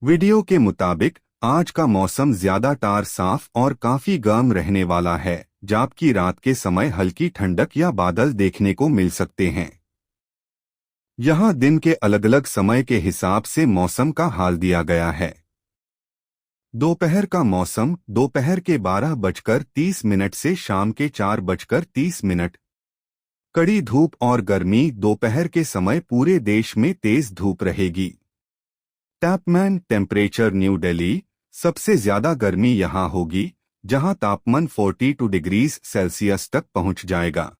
Video के मुताबिक आज का मौसम ज्यादातर साफ और काफी गर्म रहने वाला है, जबकि रात के समय हल्की ठंडक या बादल देखने को मिल सकते हैं। यहाँ दिन के अलग अलग समय के हिसाब से मौसम का हाल दिया गया है। दोपहर का मौसम दोपहर के 12:30 से शाम के 4:30। कड़ी धूप और गर्मी दोपहर के समय पूरे देश में तेज धूप रहेगी। तापमान टेम्परेचर न्यू दिल्ली सबसे ज्यादा गर्मी यहां होगी, जहां तापमान 42 डिग्री सेल्सियस तक पहुंच जाएगा।